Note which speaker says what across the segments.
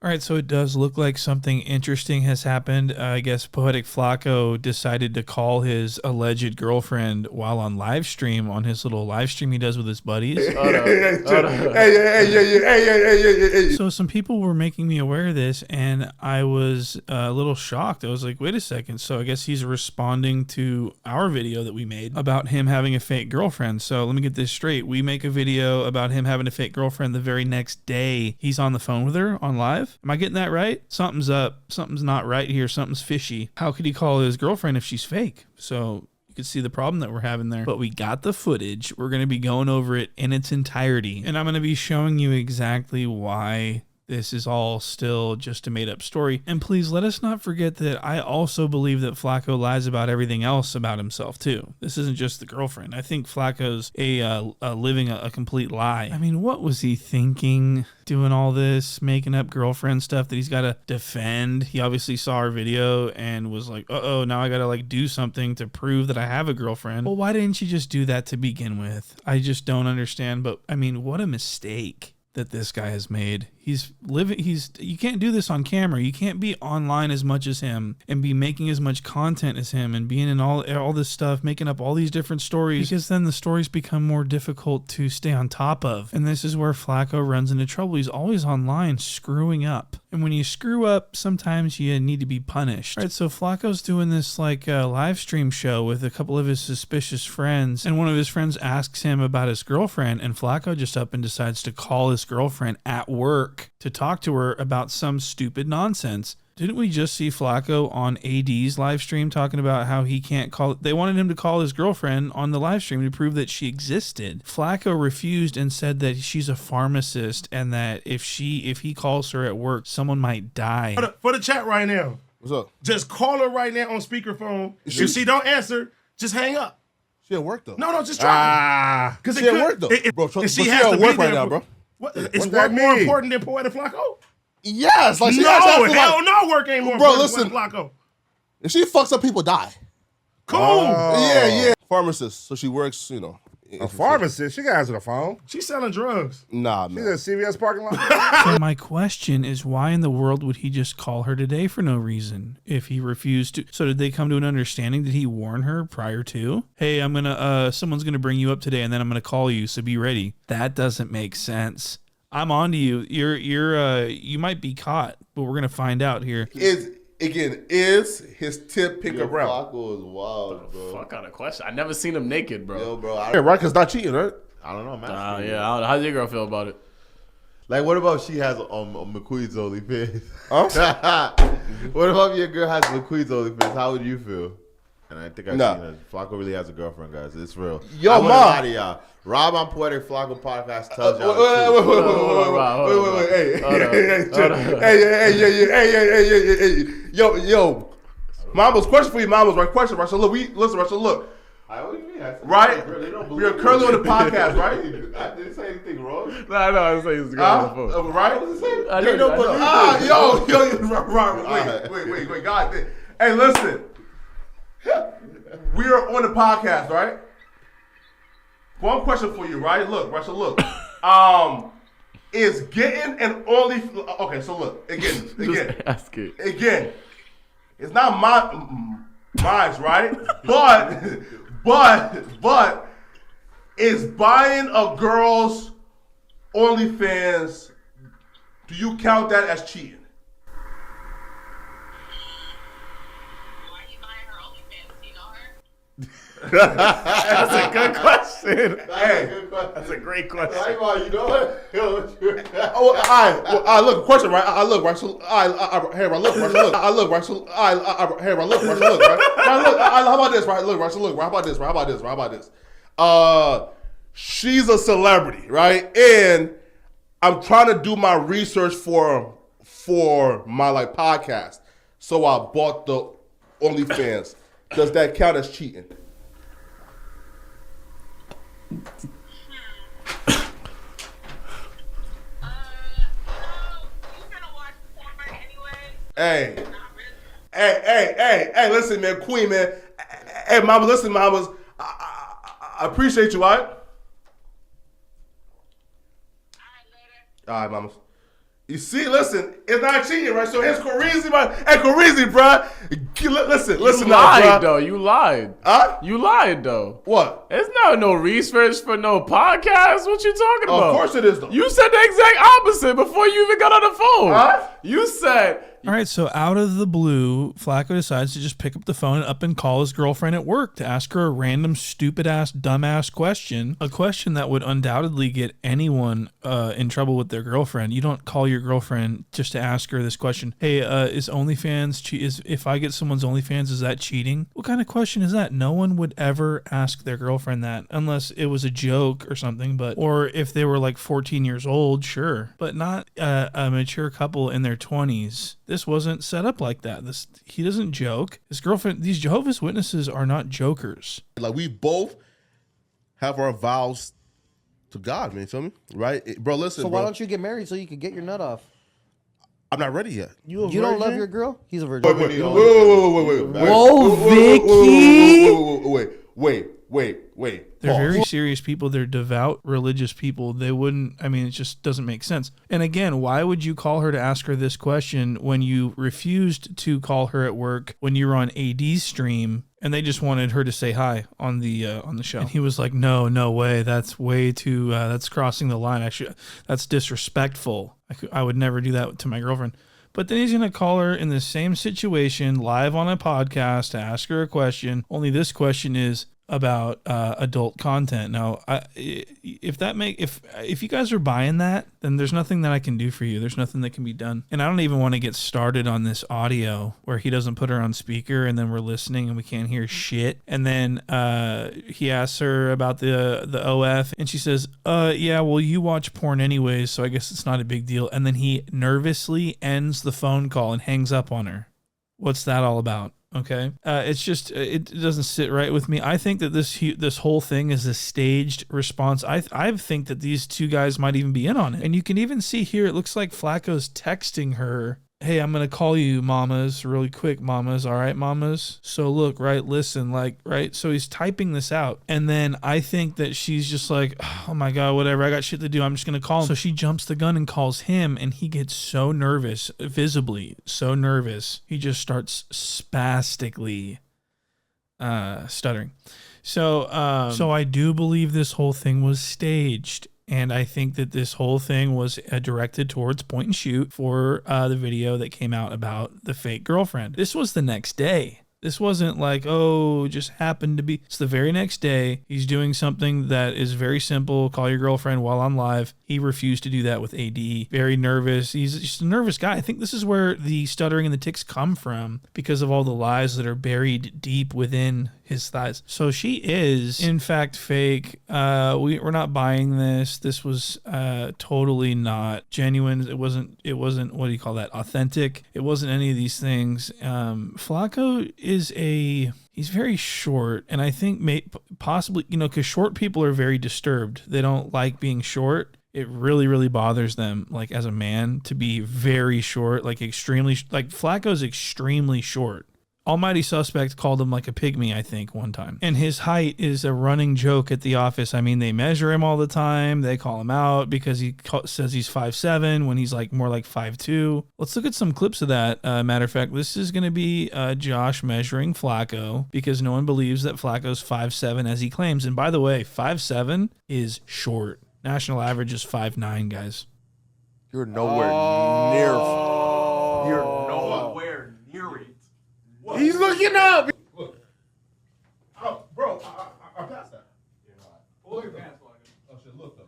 Speaker 1: All right, so it does look like something interesting has happened. I guess Poetik Flakko decided to call his alleged girlfriend while on live stream on his little live stream he does with his buddies. So some people were making me aware of this, and I was a little shocked. I was like, wait a second. So I guess he's responding to our video that we made about him having a fake girlfriend. So let me get this straight. We make a video about him having a fake girlfriend. The very next day, he's on the phone with her on live. Am I getting that right? Something's up. Something's not right here. Something's fishy. How could he call his girlfriend if she's fake? So you could see the problem that we're having there. But we got the footage. We're going to be going over it in its entirety. And I'm going to be showing you exactly why this is all still just a made-up story. And please let us not forget that I also believe that Flakko lies about everything else about himself too. This isn't just the girlfriend. I think Flakko's living a complete lie. I mean, what was he thinking doing all this, making up girlfriend stuff that he's got to defend? He obviously saw our video and was like, uh-oh, now I got to like do something to prove that I have a girlfriend. Well, why didn't you just do that to begin with? I just don't understand. But I mean, what a mistake that this guy has made. You can't do this on camera. You can't be online as much as him and be making as much content as him and being in all this stuff, making up all these different stories, because then the stories become more difficult to stay on top of. And this is where Flakko runs into trouble. He's always online screwing up. And when you screw up, sometimes you need to be punished. All right, so Flakko's doing this like live stream show with a couple of his suspicious friends, and one of his friends asks him about his girlfriend, and Flakko just up and decides to call his girlfriend at work to talk to her about some stupid nonsense. Didn't we just see Flakko on AD's live stream talking about how he can't call? They wanted him to call his girlfriend on the live stream to prove that she existed. Flakko refused and said that she's a pharmacist and that if he calls her at work, someone might die.
Speaker 2: For the chat right now.
Speaker 3: What's up?
Speaker 2: Just call her right now on speakerphone. If she don't answer, just hang up.
Speaker 3: She at work though.
Speaker 2: No, just try.
Speaker 3: Because she at work though. Bro, she at work right now, bro.
Speaker 2: What? Is work more important than Poetik Flakko?
Speaker 3: Yes. Like,
Speaker 2: hell no, work ain't more important than Flakko.
Speaker 3: If she fucks up, people die.
Speaker 2: Cool.
Speaker 3: Yeah. Pharmacist. So she works,
Speaker 4: A pharmacist? She can answer the phone.
Speaker 2: She's selling drugs.
Speaker 3: Nah,
Speaker 4: She's
Speaker 3: man.
Speaker 4: in a CVS parking lot.
Speaker 1: So my question is, why in the world would he just call her today for no reason if he refused to? So did they come to an understanding? Did he warn her prior to? Hey, someone's gonna bring you up today, and then I'm gonna call you, so be ready. That doesn't make sense. I'm on to you. You might be caught, but we're gonna find out here.
Speaker 3: Is his tip pick up round?
Speaker 5: Flakko is wild, bro.
Speaker 6: Fuck kind of question. I never seen him naked, bro.
Speaker 5: Yo, bro.
Speaker 3: Yeah, right? Because not cheating, right?
Speaker 5: I don't know, man.
Speaker 6: Yeah. I don't know. How's your girl feel about it?
Speaker 5: Like, what about she has McQueen's OnlyFans? Huh? What about your girl has McQueen's OnlyFans? How would you feel? And I think I've seen it. Flakko really has a girlfriend, guys. It's real.
Speaker 3: Yo,
Speaker 5: I
Speaker 3: Ma.
Speaker 5: lie to y'all. Rob on Poetik Flakko podcast tells y'all the
Speaker 3: truth. Yo. Mama's question for you, Mama's right question, right? So look, look. Right? We are currently on the podcast, right?
Speaker 5: I didn't say anything wrong.
Speaker 6: No, I was saying it's the girl on the phone.
Speaker 3: Right? Wait, God. Hey, listen. We are on the podcast, right? One question for you, right? Look, is getting an only... Okay, so look, again.
Speaker 6: Just ask it.
Speaker 3: Again, it's not mine's, right? But is buying a girl's OnlyFans, do you count that as cheating?
Speaker 7: Why are you buying her OnlyFans? Do you know her?
Speaker 6: That's a good question.
Speaker 3: Hey,
Speaker 6: That's a great question.
Speaker 5: You know what?
Speaker 3: all right, look, question, right? I look, right? So, I look, right? So, look. I look, right? So, I look, right? So, look, right? How about this, right? Look, right? So, look, right? How about this? She's a celebrity, right? And I'm trying to do my research for my like podcast. So I bought the OnlyFans. Does that count as cheating?
Speaker 7: You gonna watch porn anyway?
Speaker 3: Hey, listen, man, Queen, man. Hey, mama, listen, mamas. I appreciate you, all right?
Speaker 7: Alright, later.
Speaker 3: All right, mamas. You see, listen, it's not cheating, right? So here's Corizi, bro. Hey, Corizi, bro. Listen
Speaker 6: You
Speaker 3: now,
Speaker 6: lied,
Speaker 3: bro.
Speaker 6: though. You lied.
Speaker 3: Huh?
Speaker 6: You lied, though.
Speaker 3: What?
Speaker 6: It's not no research for no podcast. What you talking about?
Speaker 3: Of course it is, though.
Speaker 6: You said the exact opposite before you even got on the phone.
Speaker 3: Huh?
Speaker 6: You said...
Speaker 1: All right, so out of the blue, Flakko decides to just pick up the phone and call his girlfriend at work to ask her a random stupid-ass, dumbass question, a question that would undoubtedly get anyone in trouble with their girlfriend. You don't call your girlfriend just to ask her this question. Hey, is OnlyFans if I get someone's OnlyFans, is that cheating? What kind of question is that? No one would ever ask their girlfriend that unless it was a joke or something, or if they were like 14 years old, sure, but not a mature couple in their 20s. This wasn't set up like that. He doesn't joke. His girlfriend, these Jehovah's Witnesses are not jokers.
Speaker 3: Like, we both have our vows to God, man. You feel me? Right? Bro, listen,
Speaker 8: So why don't you get married so you can get your nut off?
Speaker 3: I'm not ready yet.
Speaker 8: You don't love your girl? He's a virgin.
Speaker 3: Wait.
Speaker 8: Whoa, Vicky.
Speaker 3: Wait.
Speaker 1: They're very serious people. They're devout, religious people. They wouldn't, it just doesn't make sense. And again, why would you call her to ask her this question when you refused to call her at work when you were on AD's stream and they just wanted her to say hi on the show? And he was like, no way. That's way too, that's crossing the line. Actually, that's disrespectful. I would never do that to my girlfriend. But then he's going to call her in the same situation live on a podcast to ask her a question. Only this question is about adult content. Now, if you guys are buying that, then there's nothing that I can do for you. There's nothing that can be done. And I don't even want to get started on this audio where he doesn't put her on speaker and then we're listening and we can't hear shit. And then he asks her about the OF and she says, yeah, well, you watch porn anyways, so I guess it's not a big deal. And then he nervously ends the phone call and hangs up on her. What's that all about? Okay. It's just, it doesn't sit right with me. I think that this whole thing is a staged response. I think that these two guys might even be in on it. And you can even see here, it looks like Flakko's texting her, hey, I'm going to call you mamas really quick, mamas. All right, mamas. So look, right, listen, like, right. So he's typing this out. And then I think that she's just like, oh my God, whatever. I got shit to do. I'm just going to call him. So she jumps the gun and calls him and he gets so nervous, visibly so nervous. He just starts spastically stuttering. So I do believe this whole thing was staged. And I think that this whole thing was directed towards point and shoot for the video that came out about the fake girlfriend. This was the next day. This wasn't like, oh, just happened to be. It's the very next day. He's doing something that is very simple. Call your girlfriend while on live. He refused to do that with AD. Very nervous. He's just a nervous guy. I think this is where the stuttering and the tics come from because of all the lies that are buried deep within his thighs. So she is, in fact, fake. We're not buying this. This was totally not genuine. It wasn't, what do you call that? Authentic. It wasn't any of these things. Flakko he's very short, and I think possibly, because short people are very disturbed. They don't like being short. It really, really bothers them, like as a man, to be very short, like Flakko's extremely short. Almighty Suspect called him like a pygmy, I think, one time. And his height is a running joke at the office. I mean, they measure him all the time. They call him out because he says he's 5'7" when he's like more like 5'2". Let's look at some clips of that. Matter of fact, this is going to be Josh measuring Flakko because no one believes that Flakko's 5'7" as he claims. And by the way, 5'7" is short. National average is 5'9", guys.
Speaker 5: You're nowhere near. You're nowhere near it.
Speaker 4: What? He's looking up.
Speaker 3: Look. Oh, bro, I passed that.
Speaker 2: Pull your pants, Flakko.
Speaker 3: Oh, shit, look, though.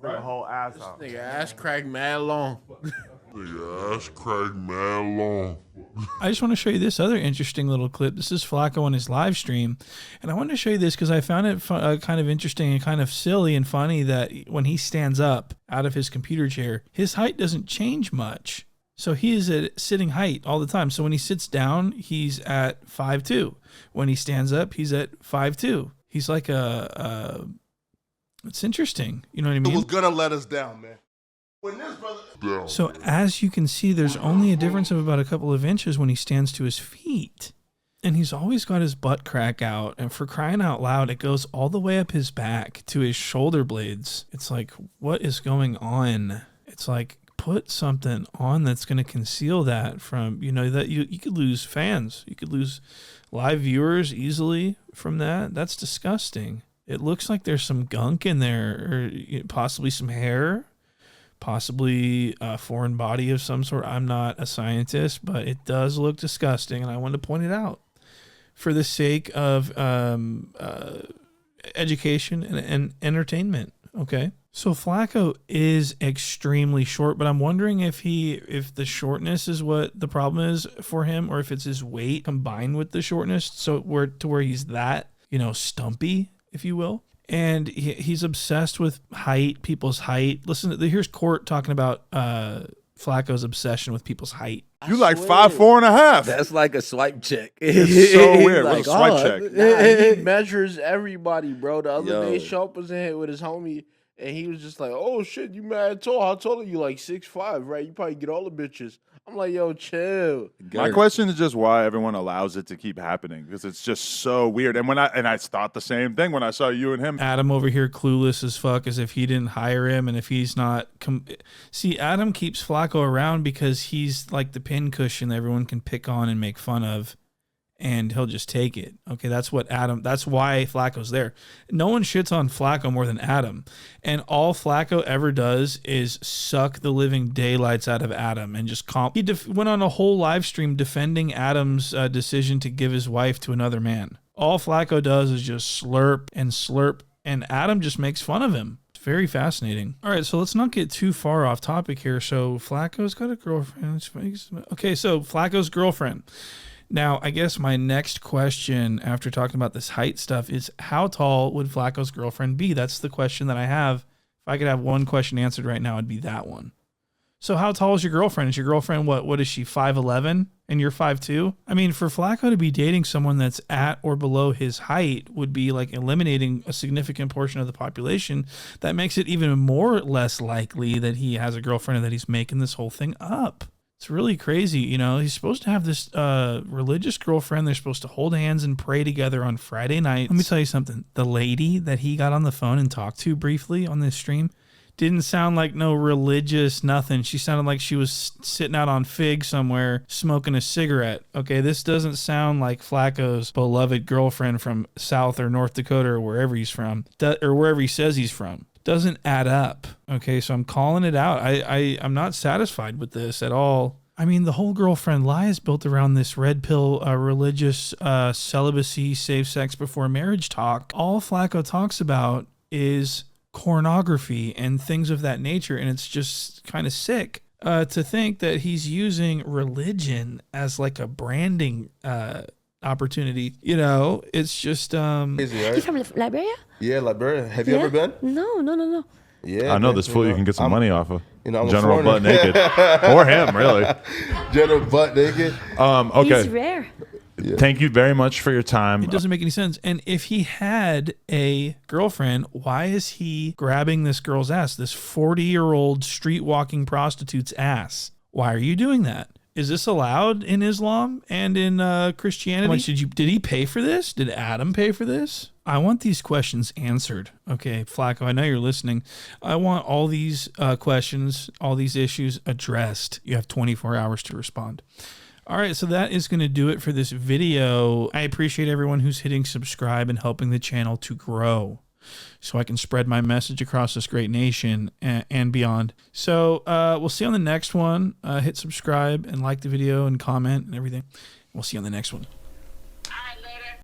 Speaker 5: Right. The whole ass off.
Speaker 4: Nigga, ass crack mad long.
Speaker 1: I just want to show you this other interesting little clip. This is Flakko on his live stream. And I wanted to show you this because I found it kind of interesting and kind of silly and funny that when he stands up out of his computer chair, his height doesn't change much. So he is at sitting height all the time. So when he sits down, he's at 5'2". When he stands up, he's at 5'2". He's like it's interesting. You know what I mean?
Speaker 3: It was gonna let us down, man. When this brother...
Speaker 1: So as you can see, there's only a difference of about a couple of inches when he stands to his feet. And he's always got his butt crack out. And for crying out loud, it goes all the way up his back to his shoulder blades. It's like, what is going on? It's like put something on that's going to conceal that from, that you could lose fans. You could lose live viewers easily from that. That's disgusting. It looks like there's some gunk in there, or possibly some hair, possibly a foreign body of some sort. I'm not a scientist, but it does look disgusting, and I wanted to point it out for the sake of education and entertainment. Okay. So Flakko is extremely short, but I'm wondering if the shortness is what the problem is for him, or if it's his weight combined with the shortness, so where he's that, stumpy, if you will. And he's obsessed with height, people's height. Listen, here's Court talking about Flakko's obsession with people's height.
Speaker 9: You like 5'4.5".
Speaker 10: That's like a swipe check.
Speaker 9: It's so weird. Like, what a swipe check.
Speaker 4: Nah, he measures everybody, bro. The other day, Sharp was in here with his homie, and he was just like, "Oh shit, you mad tall? How tall are you? Like 6'5", right? You probably get all the bitches." I'm like, "Yo, chill."
Speaker 9: My question is just why everyone allows it to keep happening, because it's just so weird. And I thought the same thing when I saw you and him.
Speaker 1: Adam over here clueless as fuck, as if he didn't hire him, and if he's not. See, Adam keeps Flakko around because he's like the pincushion that everyone can pick on and make fun of, and he'll just take it. Okay, that's why Flakko's there. No one shits on Flakko more than Adam. And all Flakko ever does is suck the living daylights out of Adam and just He went on a whole live stream defending Adam's decision to give his wife to another man. All Flakko does is just slurp, and Adam just makes fun of him. It's very fascinating. All right, so let's not get too far off topic here. So Flakko's got a girlfriend. Okay, so Flakko's girlfriend. Now, I guess my next question after talking about this height stuff is, how tall would Flakko's girlfriend be? That's the question that I have. If I could have one question answered right now, it'd be that one. So how tall is your girlfriend? Is your girlfriend, what is she, 5'11", and you're 5'2"? I mean, for Flakko to be dating someone that's at or below his height would be like eliminating a significant portion of the population. That makes it even more less likely that he has a girlfriend and that he's making this whole thing up. It's really crazy. He's supposed to have this religious girlfriend. They're supposed to hold hands and pray together on Friday nights. Let me tell you something. The lady that he got on the phone and talked to briefly on this stream didn't sound like no religious nothing. She sounded like she was sitting out on Fig somewhere smoking a cigarette. Okay, this doesn't sound like Flakko's beloved girlfriend from South or North Dakota or wherever he's from, or wherever he says he's from. Doesn't add up. Okay, so I'm calling it out. I'm not satisfied with this at all. I mean, the whole girlfriend lie is built around this red pill religious celibacy, safe sex before marriage talk. All Flakko talks about is pornography and things of that nature, and it's just kind of sick to think that he's using religion as like a branding opportunity. It's just
Speaker 3: crazy, right?
Speaker 11: You from Liberia?
Speaker 3: Yeah, Liberia. Have you ever been?
Speaker 11: No.
Speaker 3: Yeah,
Speaker 9: I know this fool you can get some money off of.
Speaker 3: I'm
Speaker 9: General Butt Naked. Or him, really.
Speaker 3: General Butt Naked.
Speaker 9: Okay.
Speaker 11: He's rare.
Speaker 3: Yeah.
Speaker 9: Thank you very much for your time.
Speaker 1: It doesn't make any sense. And if he had a girlfriend, why is he grabbing this girl's ass, this 40-year-old street walking prostitute's ass? Why are you doing that? Is this allowed in Islam and in Christianity? Did he pay for this? Did Adam pay for this? I want these questions answered. Okay, Flakko, I know you're listening. I want all these questions, all these issues addressed. You have 24 hours to respond. All right, so that is going to do it for this video. I appreciate everyone who's hitting subscribe and helping the channel to grow, so I can spread my message across this great nation and beyond. So we'll see you on the next one. Hit subscribe and like the video and comment and everything. We'll see you on the next one.